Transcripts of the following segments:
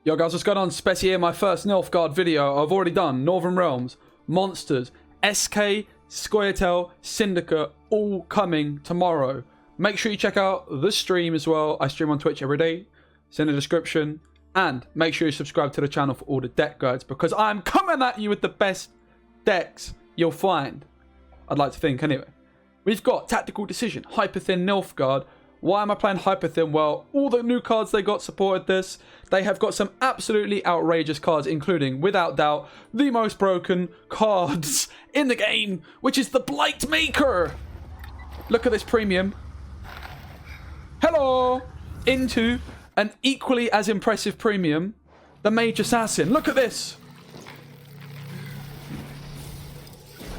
Yo guys, what's going on? Speci here, my first Nilfgaard video. I've already done Northern Realms, Monsters, SK, Scoia'tael, Syndicate, all coming tomorrow. Make sure you check out the stream as well. I stream on Twitch every day. It's in the description. And make sure you subscribe to the channel for all the deck guides, because I'm coming at you with the best decks you'll find. I'd like to think anyway. We've got Tactical Decision, Hyperthin Nilfgaard. Why am I playing Hyperthin? Well, all the new cards they got supported this. They have got some absolutely outrageous cards, including, without doubt, the most broken cards in the game, which is the Blight Maker. Look at this premium. Hello! Into an equally as impressive premium, the Mage Assassin. Look at this.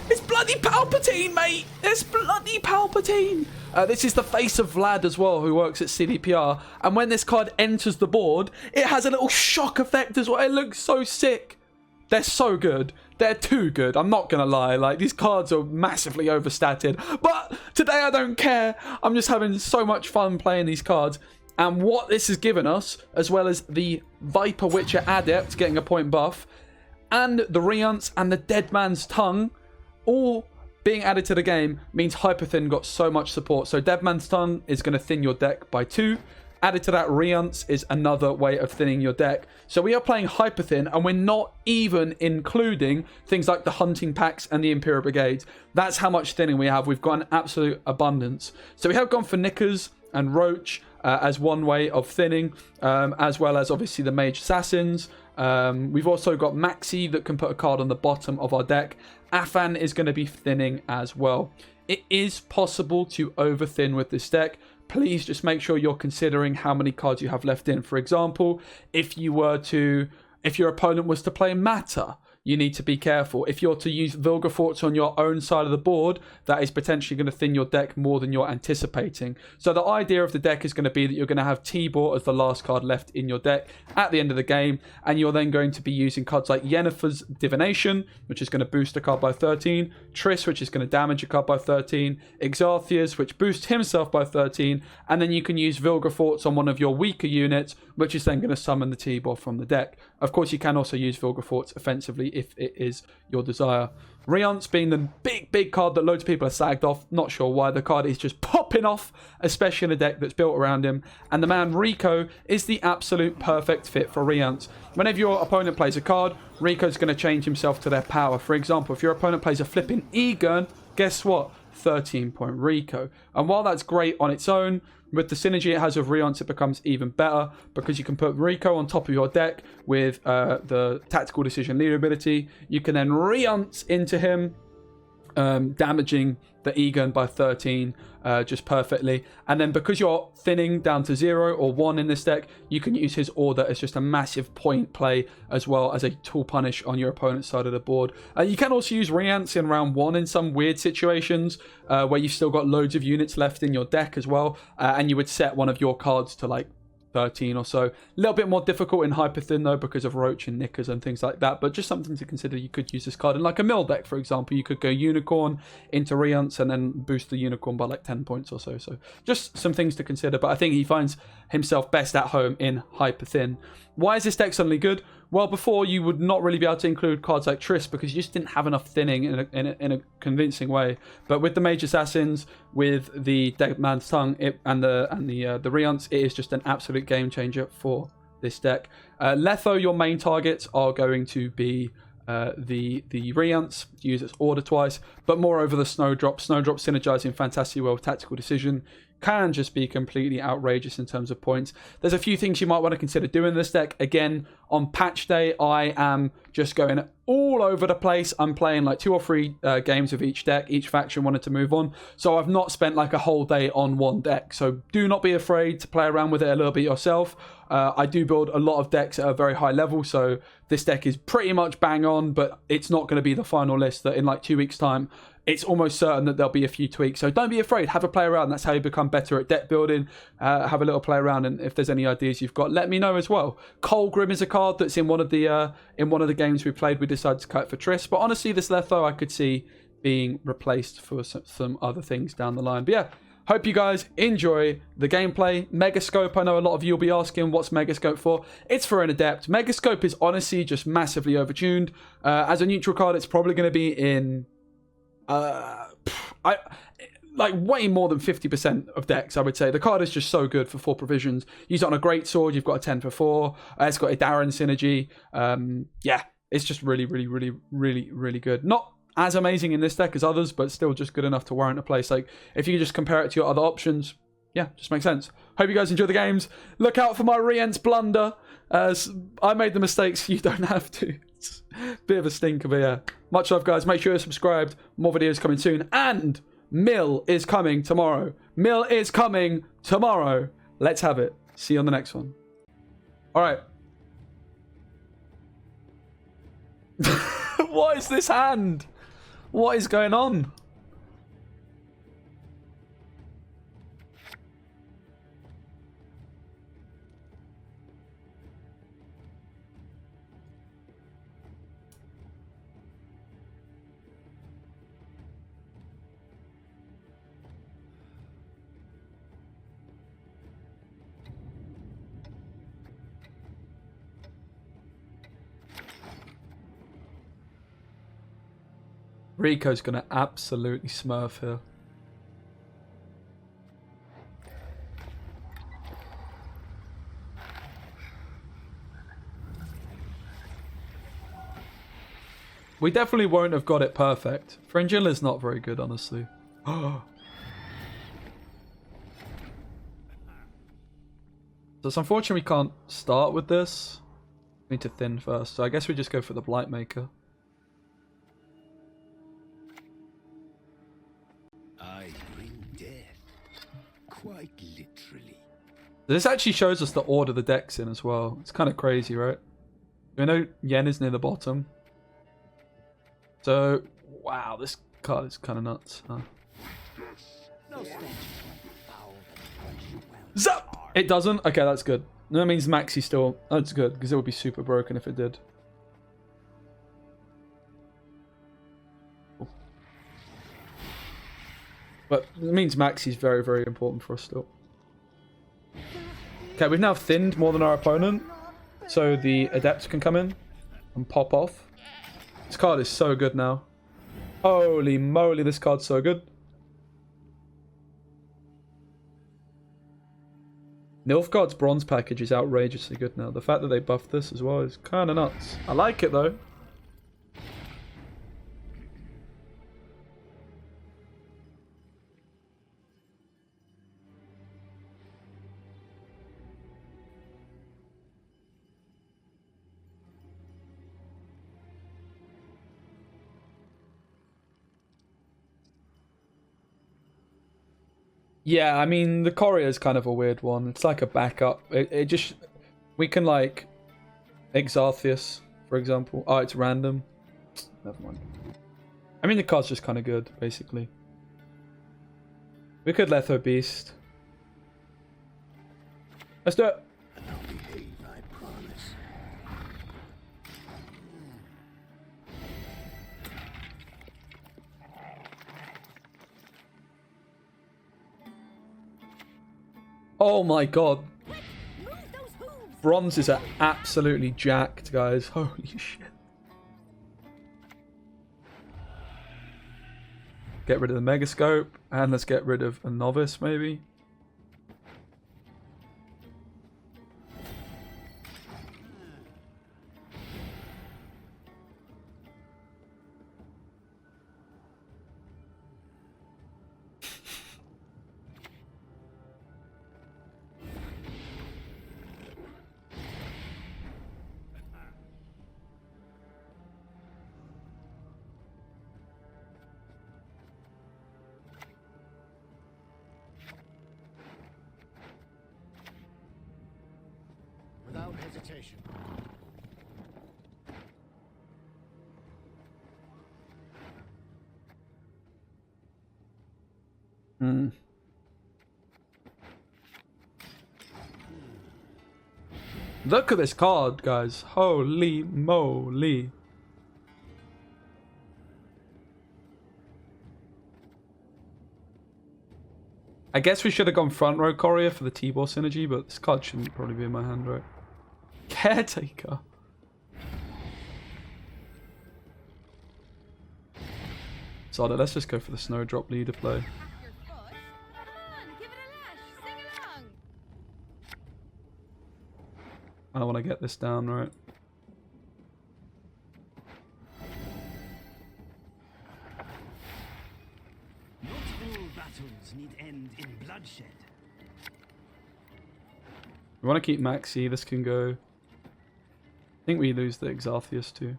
It's bloody Palpatine, mate! It's bloody Palpatine! This is the face of Vlad as well, who works at CDPR. And when this card enters the board, it has a little shock effect as well. It looks so sick. They're so good. They're too good. I'm not going to lie. Like, these cards are massively overstated. But today I don't care. I'm just having so much fun playing these cards. And what this has given us, as well as the Viper Witcher Adept getting a point buff, and the Riance and the Dead Man's Tongue, all being added to the game, means Hyperthin got so much support. So Dead Man's Tongue is going to thin your deck by 2. Added to that, Riance is another way of thinning your deck. So we are playing Hyperthin, and we're not even including things like the Hunting Packs and the Imperial Brigades. That's how much thinning we have. We've got an absolute abundance. So we have gone for Knickers and Roach as one way of thinning, as well as obviously the Mage Assassins. We've also got Maxi that can put a card on the bottom of our deck. Afan is going to be thinning as well. It is possible to over thin with this deck. Please just make sure you're considering how many cards you have left in. For example, if your opponent was to play Matter, you need to be careful. If you're to use Vilgefortz on your own side of the board, that is potentially going to thin your deck more than you're anticipating. So the idea of the deck is going to be that you're going to have Tibor as the last card left in your deck at the end of the game, and you're then going to be using cards like Yennefer's Divination, which is going to boost a card by 13, Triss, which is going to damage a card by 13, Exarthias, which boosts himself by 13, and then you can use Vilgefortz on one of your weaker units, which is then going to summon the Tibor from the deck. Of course, you can also use Vilgefortz offensively if it is your desire. Riance being the big card that loads of people are sagged off. Not sure why. The card is just popping off, especially in a deck that's built around him. And the man Rico is the absolute perfect fit for Riance. Whenever your opponent plays a card, Rico's going to change himself to their power. For example, if your opponent plays a flipping E-Gun, guess what? 13-point Rico. And while that's great on its own, with the synergy it has with Riance, it becomes even better, because you can put Rico on top of your deck with the Tactical Decision Leader ability. You can then Riance into him, damaging the E-Gun by 13 just perfectly. And then because you're thinning down to 0 or 1 in this deck, you can use his Order as just a massive point play, as well as a tool punish on your opponent's side of the board. You can also use Riance in round 1 in some weird situations where you've still got loads of units left in your deck as well, and you would set one of your cards to like 13 or so. A little bit more difficult in Hyperthin though, because of Roach and Knickers and things like that, but just something to consider. You could use this card in like a mill deck, for example. You could go Unicorn into Riance and then boost the Unicorn by like 10 points or so. So just some things to consider, but I think he finds himself best at home in Hyperthin. Why is this deck suddenly good? Well, before you would not really be able to include cards like Triss, because you just didn't have enough thinning in a convincing way. But with the Mage Assassins, with the Dead Man's Tongue, and the Riance, it is just an absolute game changer for this deck. Letho, your main targets are going to be the Riance, use its Order twice, but moreover the Snowdrop. Snowdrop synergizing fantastically well with Tactical Decision can just be completely outrageous in terms of points. There's a few things you might want to consider doing in this deck. Again, on patch day, I am just going all over the place. I'm playing like 2 or 3 games of each deck. Each faction wanted to move on, so I've not spent like a whole day on one deck. So do not be afraid to play around with it a little bit yourself. I do build a lot of decks at a very high level, so this deck is pretty much bang on, but it's not going to be the final list that in like 2 weeks time it's almost certain that there'll be a few tweaks. So don't be afraid, have a play around. That's how you become better at deck building. Have a little play around, and if there's any ideas you've got, let me know as well. Colgrim is a card that's in one of the games we played. We decided to cut for Triss, but honestly this Letho I could see being replaced for some other things down the line. But yeah, Hope you guys enjoy the gameplay. Megascope, I know a lot of you will be asking what's Megascope for. It's for an Adept. Megascope is honestly just massively overtuned. As a neutral card, it's probably going to be in... like way more than 50% of decks, I would say. The card is just so good for 4 provisions. Use it on a great sword, you've got a 10 for 4. It's got a Darren synergy. Yeah, it's just really, really, really, really, really good. Not as amazing in this deck as others, but still just good enough to warrant a place. Like, if you just compare it to your other options, yeah, just makes sense. Hope you guys enjoy the games. Look out for my Rient's blunder. As I made the mistakes, you don't have to. It's a bit of a stinker, but yeah. Much love, guys. Make sure you're subscribed. More videos coming soon. And Mill is coming tomorrow. Mill is coming tomorrow. Let's have it. See you on the next one. All right. What is this hand? What is going on? Rico's gonna absolutely smurf here. We definitely won't have got it perfect. Fringilla's not very good, honestly. So it's unfortunate we can't start with this. We need to thin first, so I guess we just go for the Blightmaker. Quite literally. This actually shows us the order the deck's in as well. It's kind of crazy, right? We know Yen is near the bottom. So, wow, this card is kind of nuts. Huh? Zap! It doesn't? Okay, that's good. That means Maxi still... That's good, because it would be super broken if it did. But it means Maxi's very, very important for us still. Okay, we've now thinned more than our opponent. So the Adept can come in and pop off. This card is so good now. Holy moly, this card's so good. Nilfgaard's bronze package is outrageously good now. The fact that they buffed this as well is kind of nuts. I like it though. Yeah, I mean, the Courier is kind of a weird one. It's like a backup. It just... We can, like... Exartheus, for example. Oh, it's random. Never mind. I mean, the card's just kind of good, basically. We could Letho Beast. Let's do it. Oh my god. Bronzes are absolutely jacked, guys. Holy shit. Get rid of the Megascope. And let's get rid of a Novice, maybe. Without hesitation. Look at this card, guys. Holy moly. I guess we should have gone front row courier for the T-ball synergy, but this card shouldn't probably be in my hand, right? Caretaker. Sod it, let's just go for the snowdrop leader play. I don't want to get this down, right? Not all battles need end in bloodshed. We want to keep Maxi. This can go. I think we lose the Exartheus too.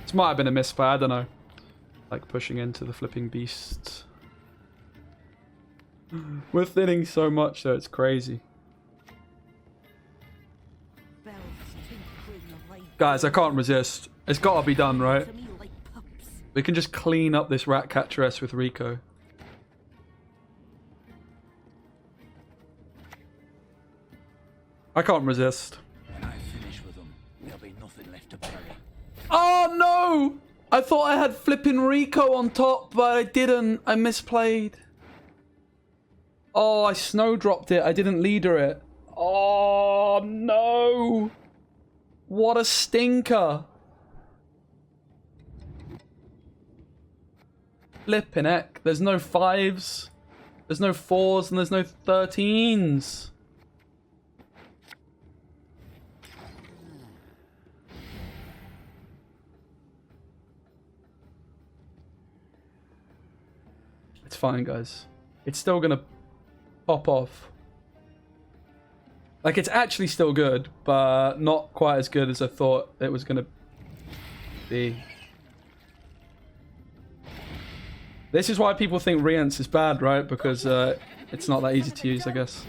This might have been a misfire, I don't know. Like pushing into the flipping beasts. We're thinning so much though, it's crazy. Guys, I can't resist. It's gotta be done, right? We can just clean up this Ratcatcheress with Rico. I can't resist. When I finish with them, there'll be nothing left to bury. Oh no! I thought I had flipping Rico on top, but I didn't. I misplayed. Oh, I snowdropped it. I didn't leader it. Oh no! What a stinker! Flipping heck. There's no 5s. There's no 4s and there's no 13s. It's fine, guys. It's still gonna pop off. Like, it's actually still good, but not quite as good as I thought it was gonna be. This is why people think Rience is bad, right? Because it's not that easy to use, I guess.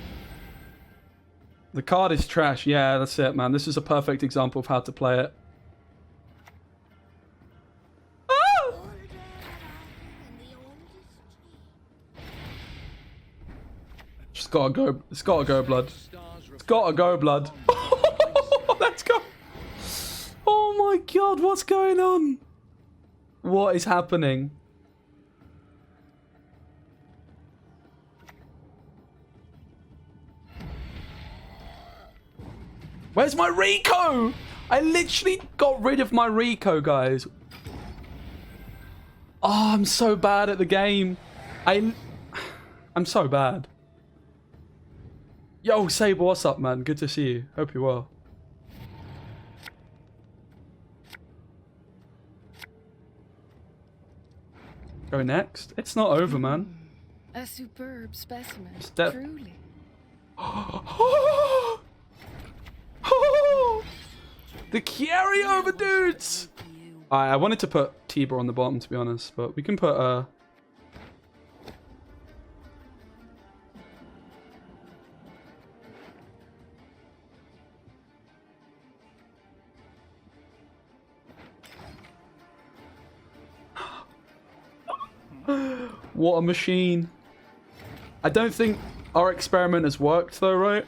The card is trash. Yeah, that's it, man. This is a perfect example of how to play it. Just gotta go. It's gotta go, blood. It's gotta go, blood. Let's go. Oh my god, what's going on? What is happening? Where's my Rico? I literally got rid of my Rico, guys. Oh, I'm so bad at the game. I'm so bad. Yo, Sable, what's up, man? Good to see you. Hope you're well. Go next? It's not over, man. A superb specimen, Step. truly. The carryover, dudes! I wanted to put Tiber on the bottom, to be honest, but we can put What a machine. I don't think our experiment has worked though, right?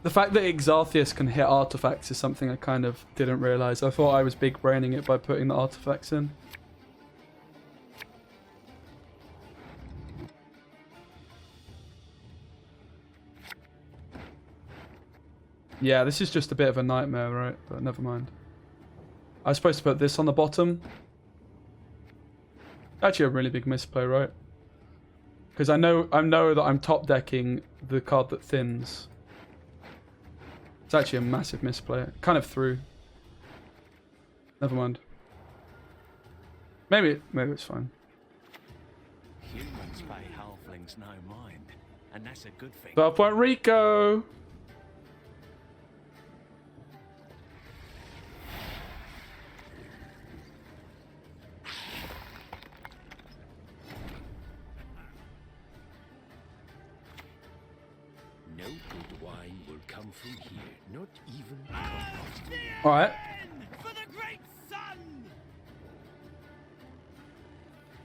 The fact that Exartheus can hit artifacts is something I kind of didn't realize. I thought I was big braining it by putting the artifacts in. Yeah, this is just a bit of a nightmare, right? But never mind. I was supposed to put this on the bottom. Actually a really big misplay, right? Because I know that I'm top decking the card that thins. It's actually a massive misplay. Kind of through. Never mind. Maybe it's fine. Humans pay halflings no mind, and that's a good thing. 12-point Rico! No good wine will come from here, not even Alright. For the great sun!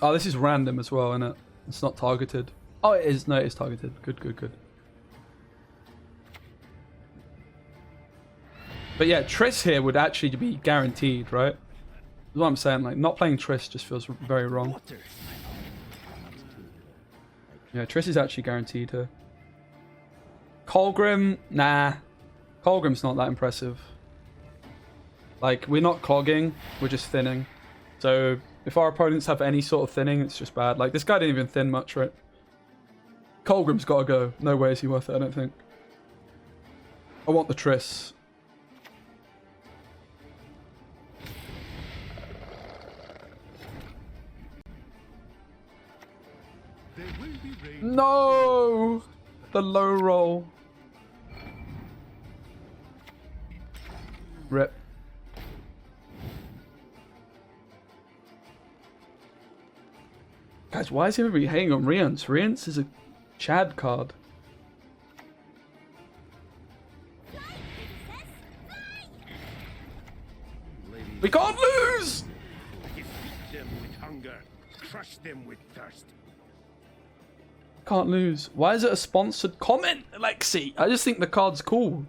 Oh, this is random as well, isn't it? It's not targeted. Oh, it is. No, it is targeted. Good, good, good. But yeah, Triss here would actually be guaranteed, right? That's what I'm saying. Like, not playing Triss just feels very wrong. Water. Yeah, Triss is actually guaranteed here. Colgrim, nah. Colgrim's not that impressive. Like, we're not clogging, we're just thinning. So, if our opponents have any sort of thinning, it's just bad. Like, this guy didn't even thin much, right? Colgrim's gotta go. No way is he worth it, I don't think. I want the Triss. There will be rain. No! The low roll. Rip. Guys, why is everybody hating on Rience? Rience is a Chad card. We can't lose! Defeat them with hunger. Crush them with thirst. Can't lose. Why is it a sponsored comment, Alexi? I just think the card's cool.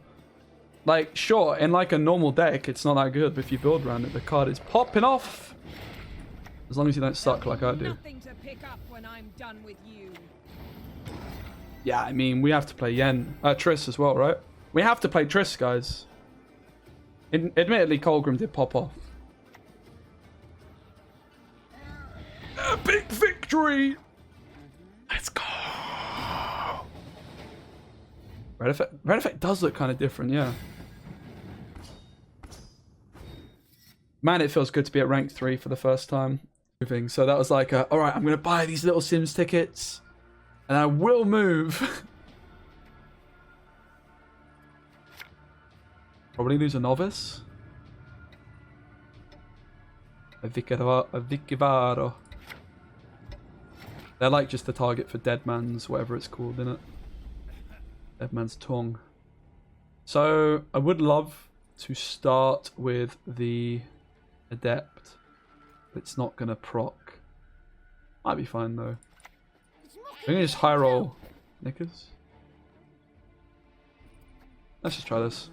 Like, sure, in like a normal deck, it's not that good, but if you build around it, the card is popping off. As long as you don't suck like I do. Nothing to pick up when I'm done with you. Yeah, I mean, we have to play Triss as well, right? We have to play Triss, guys. Admittedly, Colgrim did pop off. Epic victory! Let's go! Red effect does look kind of different, yeah. Man, it feels good to be at rank 3 for the first time. So that was like, alright, I'm going to buy these little Sims tickets. And I will move. Probably lose a novice. A Vicivaro. They're like just the target for Dead Man's, whatever it's called, isn't it? Dead Man's Tongue. So, I would love to start with the Adept. It's not going to proc. Might be fine, though. I'm going to just high roll Knickers. Let's just try this.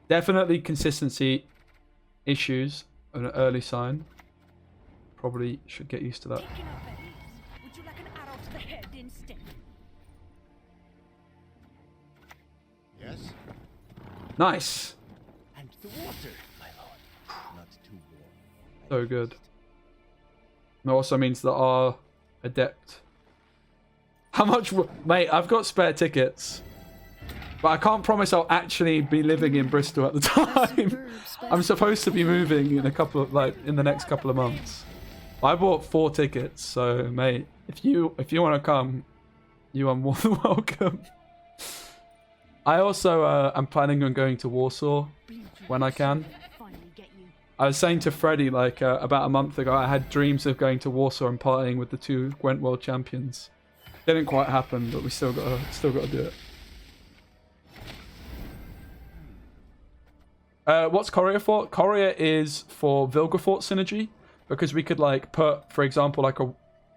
Definitely consistency issues. An early sign. Probably should get used to that. Taking up at ease. Would you like an arrow to the head instead? Yes. Nice. And the water, my lord. Not too warm. So good. It also means that our Adept... How much... Mate, I've got spare tickets. But I can't promise I'll actually be living in Bristol at the time. I'm supposed to be moving in a couple of... in the next couple of months. I bought 4 tickets, so mate, if you want to come, you are more than welcome. I also am planning on going to Warsaw when I can. I was saying to Freddie about a month ago, I had dreams of going to Warsaw and partying with the 2 Gwent World Champions. Didn't quite happen, but we still got to do it. What's Courier for? Courier is for Vilgefort synergy. Because we could put, for example,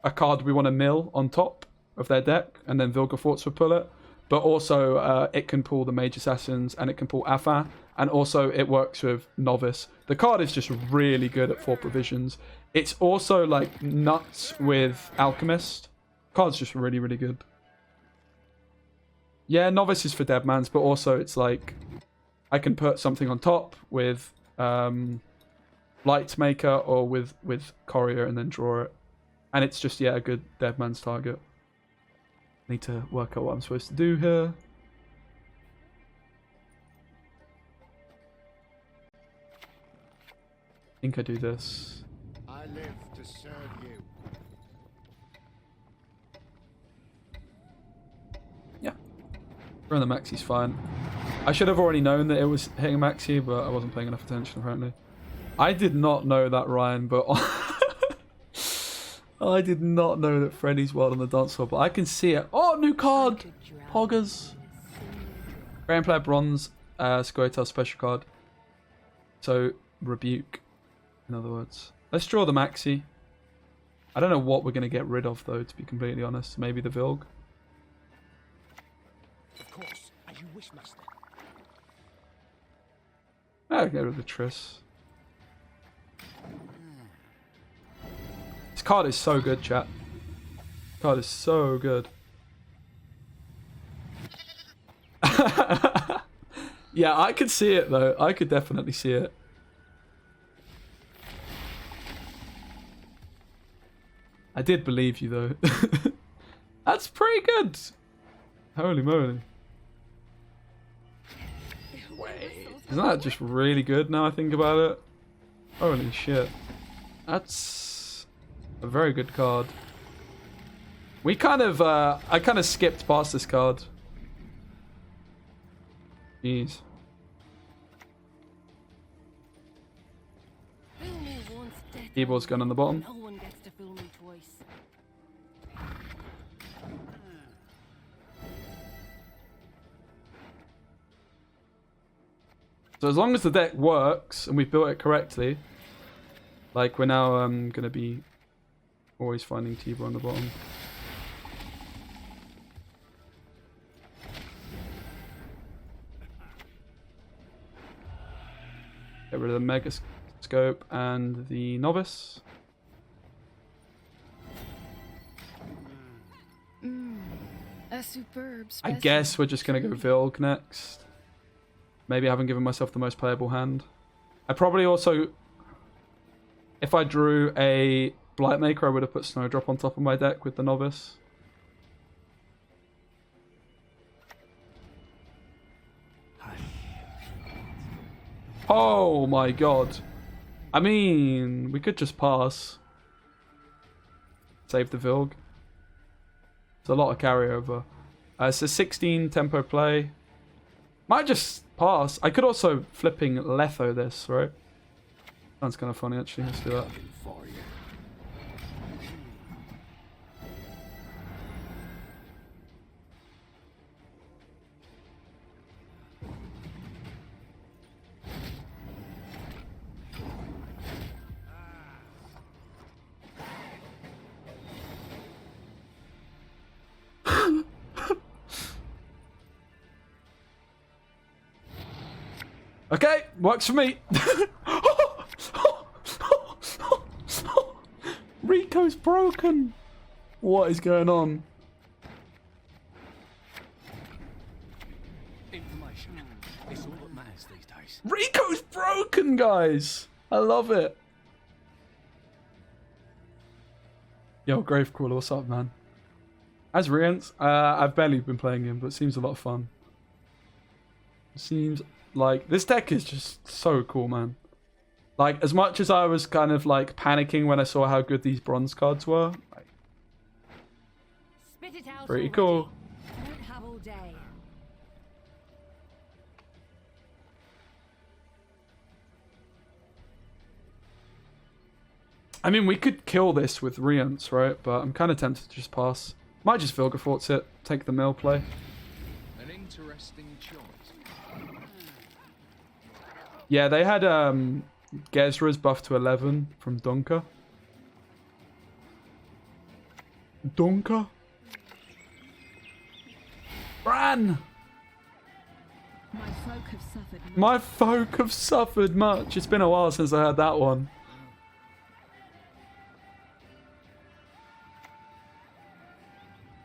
a card we want to mill on top of their deck, and then Vilgefortz would pull it. But also, it can pull the Mage Assassins, and it can pull Afa, and also it works with Novice. The card is just really good at 4 provisions. It's also nuts with Alchemist. Card's just really, really good. Yeah, Novice is for Deadmans, but also it's I can put something on top with Lightmaker or with Courier and then draw it. And it's just, yeah, a good dead man's target. Need to work out what I'm supposed to do here. I think I do this. I live to serve you. Yeah. Throwing the Maxi's fine. I should have already known that it was hitting Maxi, but I wasn't paying enough attention apparently. I did not know that, Ryan, but I did not know that Freddy's wild on the dance floor, but I can see it. Oh, new card! Poggers. Grand Player Bronze, Squirtle special card. So, Rebuke, in other words. Let's draw the Maxi. I don't know what we're going to get rid of, though, to be completely honest. Maybe the Vilg. Of course. Are you Wishmaster. I'll get rid of the Triss. This card is so good, chat. This card is so good. Yeah, I could see it though. I could definitely see it. I did believe you though. That's pretty good. Holy moly. Wait, isn't that just really good now I think about it? Holy shit. That's a very good card. We kind of, I kind of skipped past this card. Jeez. Fool me once, death Keyboard's gun on the bottom. no one gets to fool me twice. So as long as the deck works and we've built it correctly, like we're now gonna be always finding T-Bar on the bottom. Get rid of the Mega Scope and the Novice. A superb I specimen. guess we're just gonna go Vilg next. Maybe I haven't given myself the most playable hand. I probably also, if I drew a Blightmaker, I would have put Snowdrop on top of my deck with the Novice. Oh my god. I mean, we could just pass. Save the Vilg. It's a lot of carryover. It's a 16 tempo play. Might just pass. I could also flipping Letho this, right? Sounds kind of funny actually. Let's do that. Okay, works for me. Rico's broken. What is going on? Information. It's all that matters these days. Rico's broken, guys. I love it. Yo, Gravecrawler, what's up, man? As Rience, I've barely been playing him, but it seems a lot of fun. Seems like this deck is just so cool, man. Like, as much as I was kind of like panicking when I saw how good these bronze cards were, like, Spit it out pretty already. cool. I don't have all day. I mean, we could kill this with Rience, right? But I'm kind of tempted to just pass. Might just Vilgefortz it, take the mill play. An interesting choice. Yeah, they had Gezra's buff to 11 from Dunker. Dunker? Bran! My folk have suffered. My folk have suffered much. It's been a while since I heard that one.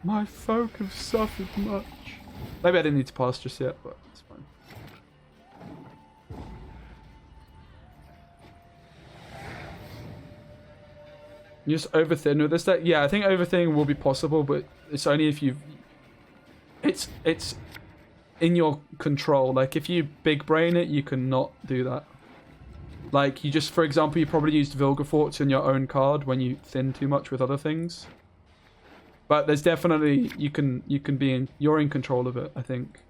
My folk have suffered much. Maybe I didn't need to pass just yet, but it's fine. You just overthin with this deck? Yeah, I think overthinning will be possible, but it's only if you... It's in your control. Like, if you big brain it, you can not do that. Like, you just, for example, you probably used Vilgefortz in your own card when you thin too much with other things. But there's definitely, you can be in, you're in control of it, I think.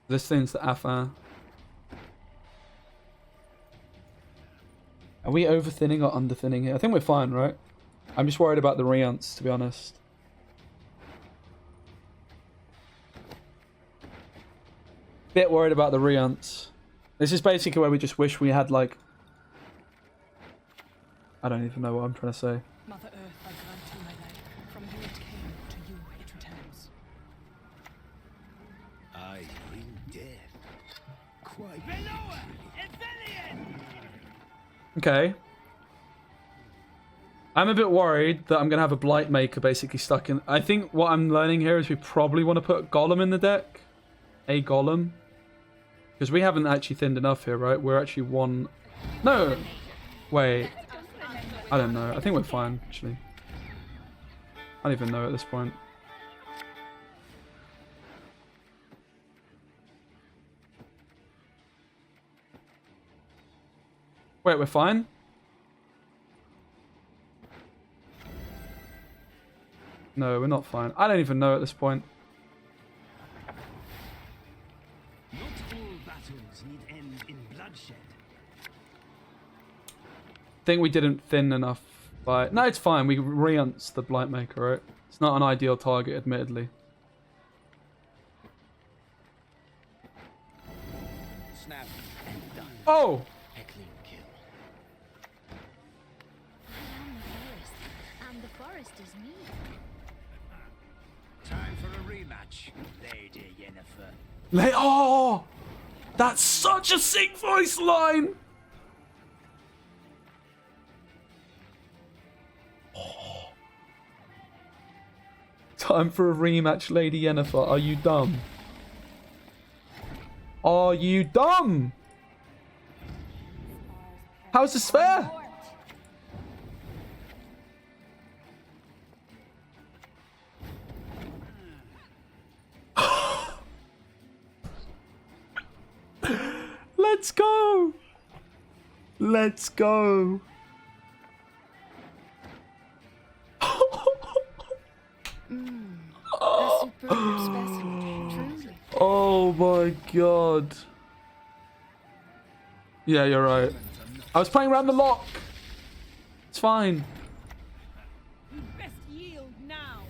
This thing's the Affin. Are we over-thinning or under-thinning it? I think we're fine, right? I'm just worried about the Rience, to be honest. Bit worried about the Rience. This is basically where we just wish we had, like... I don't even know what I'm trying to say. Mother Earth, I grant you my life. From you it came, to you it returns. Okay. I'm a bit worried that I'm going to have a Blight Maker basically stuck in... I think what I'm learning here is we probably want to put Golem in the deck. A Golem. Because we haven't actually thinned enough here, right? We're actually one... No! Wait. I don't know. I think we're fine, actually. I don't even know at this point. Wait, we're fine? No, we're not fine. I don't even know at this point. Not all battles need end in bloodshed. Think we didn't thin enough by... No, it's fine. We re-unts the Blight Maker, right? It's not an ideal target, admittedly. Snap and done. Oh! A clean kill. I am the forest, and the forest is me. Time for a rematch, Lady Yennefer. Oh! That's such a sick voice line! Oh. Time for a rematch, Lady Yennefer. Are you dumb? Are you dumb? How's this fair? Let's go! Let's go! A superb specimen, truly. Oh my god. Yeah, you're right. I was playing around the lock. It's fine. You best yield now.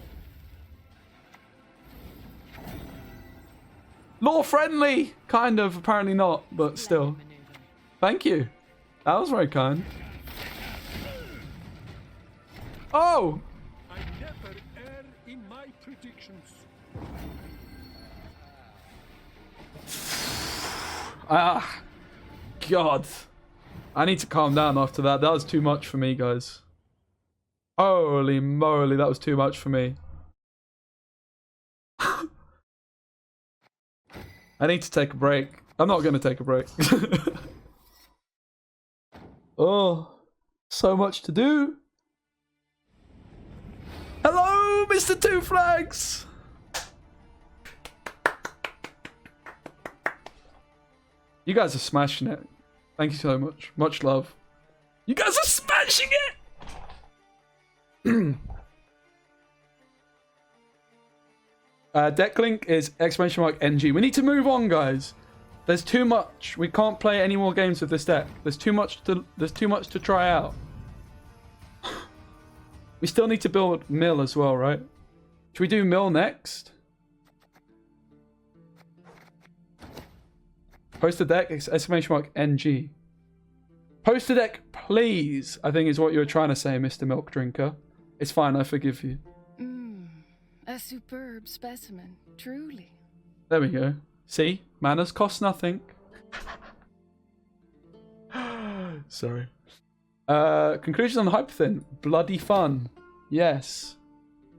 Law friendly! Kind of, apparently not, but still. Thank you. That was very kind. Oh! I never err in my predictions. Ah. God. I need to calm down after that. That was too much for me, guys. Holy moly, that was too much for me. I need to take a break. I'm not going to take a break. Oh, so much to do. Hello, Mr. Two Flags. You guys are smashing it. Thank you so much. Much love. You guys are smashing it! Deck link is !NG. We need to move on, guys. There's too much. We can't play any more games with this deck. There's too much to try out. We still need to build mill as well, right? Should we do mill next? Post a deck, !NG. Post a deck, please, I think is what you were trying to say, Mr. Milk Drinker. It's fine, I forgive you. A superb specimen, truly. There we go. See? Manners cost nothing. Sorry. Conclusion on Hyperthin. Bloody fun. Yes.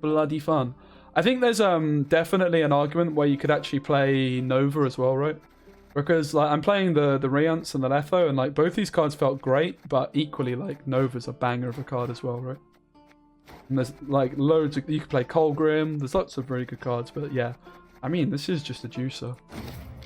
Bloody fun. I think there's definitely an argument where you could actually play Nova as well, right? Because like I'm playing the Reunts and the Letho, and like both these cards felt great, but equally like Nova's a banger of a card as well, right? And there's like loads of, you could play Colgrim, there's lots of really good cards, but yeah. I mean, this is just a juicer.